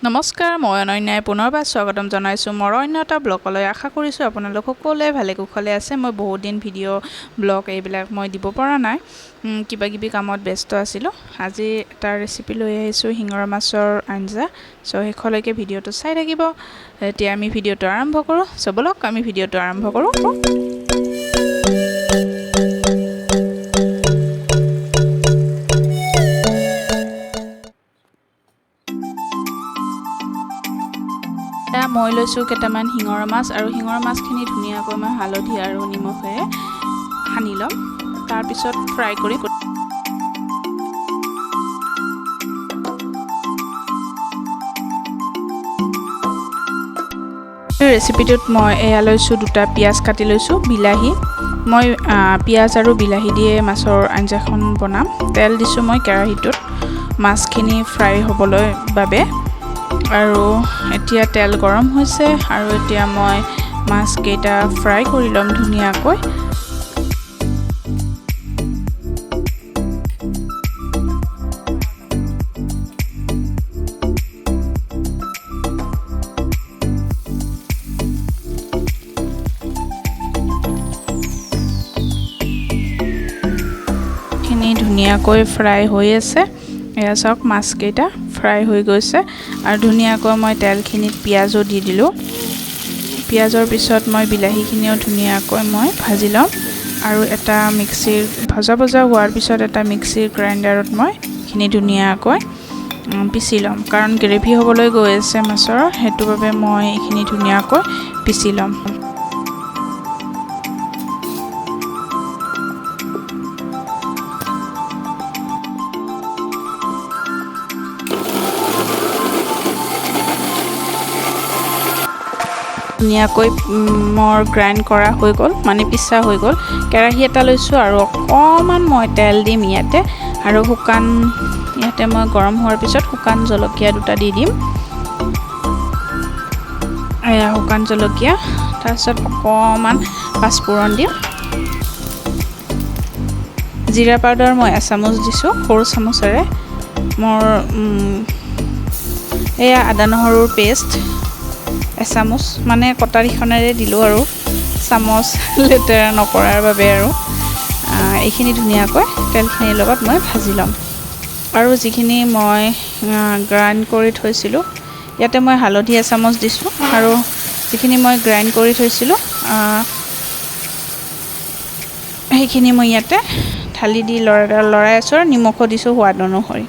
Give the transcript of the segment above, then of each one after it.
নমস্কাৰ, মই অনন্যাই পুনৰবাৰ স্বাগতম জনাইছোঁ মোৰ অন্য এটা ব্লগলৈ। আশা কৰিছোঁ আপোনালোক সকলোৱে ভালে কুশলে আছে। মই বহুত দিন ভিডিঅ' ব্লগ এইবিলাক মই দিব পৰা নাই, কিবা কিবি কামত ব্যস্ত আছিলোঁ। আজি এটা ৰেচিপি লৈ আহিছোঁ, শিঙৰা মাছৰ আঞ্জা। শেষলৈকে ভিডিঅ'টো চাই থাকিব। এতিয়া আমি ভিডিঅ'টো আৰম্ভ কৰোঁ। ব'লক আমি ভিডিঅ'টো আৰম্ভ কৰোঁ। মই লৈছোঁ কেইটামান শিঙৰা মাছ, আৰু শিঙৰা মাছখিনি ধুনীয়াকৈ মই হালধি আৰু নিমখেৰে সানি ল'ম। তাৰপিছত ফ্ৰাই কৰি ৰেচিপিটোত মই এয়া লৈছোঁ, দুটা পিঁয়াজ কাটি লৈছোঁ, বিলাহী। মই পিঁয়াজ আৰু বিলাহী দিয়ে মাছৰ আঞ্জাখন বনাম। তেল দিছোঁ মই কেৰাহীটোত মাছখিনি ফ্ৰাই হ'বলৈ বাবে। আৰু এতিয়া তেল গৰম হৈছে, আৰু এতিয়া মই মাছকেইটা ফ্ৰাই কৰি ল'ম ধুনীয়াকৈ। ধুনীয়াকৈ ফ্ৰাই হৈ আছে। এয়া চাওক, মাছকেইটা ফ্ৰাই হৈ গৈছে, আৰু ধুনীয়াকৈ মই তেলখিনিত পিঁয়াজো দি দিলোঁ। পিঁয়াজৰ পিছত মই বিলাহীখিনিও ধুনীয়াকৈ মই ভাজি ল'ম, আৰু এটা মিক্সিৰ ভজা হোৱাৰ পিছত এটা মিক্সিৰ গ্ৰাইণ্ডাৰত মই এইখিনি ধুনীয়াকৈ পিচি ল'ম, কাৰণ গ্ৰেভি হ'বলৈ গৈ আছে মাছৰ, সেইটো বাবে মই এইখিনি ধুনীয়াকৈ পিচি ল'ম। ধুনীয়াকৈ মোৰ গ্ৰাইণ্ড কৰা হৈ গ'ল, মানে পিছা হৈ গ'ল। কেৰাহী এটা লৈছোঁ, আৰু অকণমান মই তেল দিম ইয়াতে, আৰু ইয়াতে মই গৰম হোৱাৰ পিছত শুকান জলকীয়া দুটা দি দিম। এয়া শুকান জলকীয়া, তাৰপিছত অকণমান পাঁচফোৰণ দিম। জিৰা পাউডাৰ মই এচামুচ দিছোঁ, সৰু চামুচেৰে। মোৰ এয়া আদা নহৰুৰ পেষ্ট এচামুচ, মানে কটাৰীখনেৰে দিলোঁ, আৰু চামুচ লেতেৰা নকৰাৰ বাবে। আৰু এইখিনি ধুনীয়াকৈ তেলখিনিৰ লগত মই ভাজি ল'ম। আৰু যিখিনি মই গ্ৰাইণ্ড কৰি থৈছিলোঁ, ইয়াতে মই হালধি এচামুচ দিছোঁ, আৰু যিখিনি মই গ্ৰাইণ্ড কৰি থৈছিলোঁ সেইখিনি মই ইয়াতে ঢালি দি লৰাই আছোঁ, আৰু নিমখো দিছোঁ সোৱাদ অনুসৰি,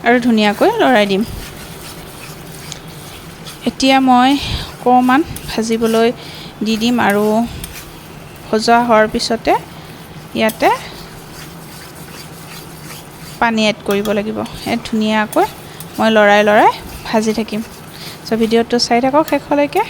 আৰু ধুনীয়াকৈ লৰাই দিম। এতিয়া মই অকণমান ভাজিবলৈ দি দিম, আৰু ভজা হোৱাৰ পিছতে ইয়াতে পানী এড কৰিব লাগিব। ধুনীয়াকৈ মই লৰাই ভাজি থাকিম। ভিডিঅ'টো চাই থাকক শেষলৈকে।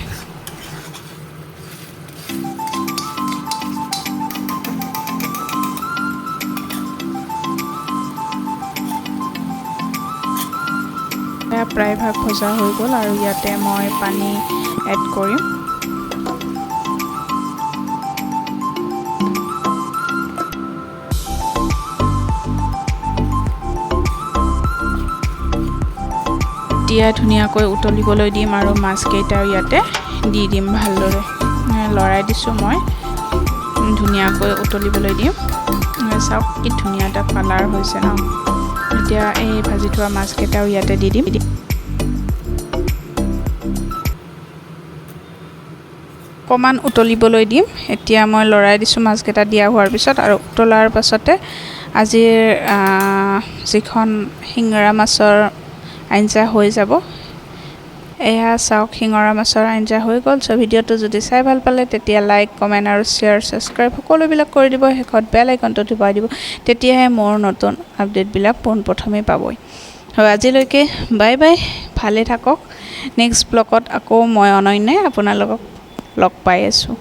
প্ৰায়ভাগ ভজা হৈ গ'ল, আৰু ইয়াতে মই পানী এড কৰিম। এতিয়া ধুনীয়াকৈ উতলিবলৈ দিম, আৰু মাছকেইটা ইয়াতে দি দিম। ভালদৰে লৰাই দিছোঁ মই, ধুনীয়াকৈ উতলিবলৈ দিম। চাওক কি ধুনীয়া এটা কালাৰ হৈছে ন। এতিয়া এই ভাজি থোৱা মাছকেইটাও ইয়াতে দি দিম। অকণমান উতলিবলৈ দিম। এতিয়া মই লৰাই দিছোঁ মাছকেইটা দিয়া হোৱাৰ পিছত, আৰু উতলাৰ পাছতে আজিৰ যিখন শিঙৰা মাছৰ আঞ্জা হৈ যাব। এয়া চাওক, শিঙৰা মাছৰ আঞ্জা হৈ গ'ল। ভিডিঅ'টো যদি চাই ভাল পালে, তেতিয়া লাইক, কমেণ্ট আৰু শ্বেয়াৰ, ছাবস্ক্ৰাইব সকলোবিলাক কৰি দিব। শেষত বেল আইকনটো টিপাই দিব, তেতিয়াহে মোৰ নতুন আপডেটবিলাক পোনপ্ৰথমে পাবই। আজিলৈকে বাই বাই, ভালে থাকক। নেক্সট ব্লগত আকৌ মই অনন্যাই আপোনালোকক লগ পাই আছোঁ।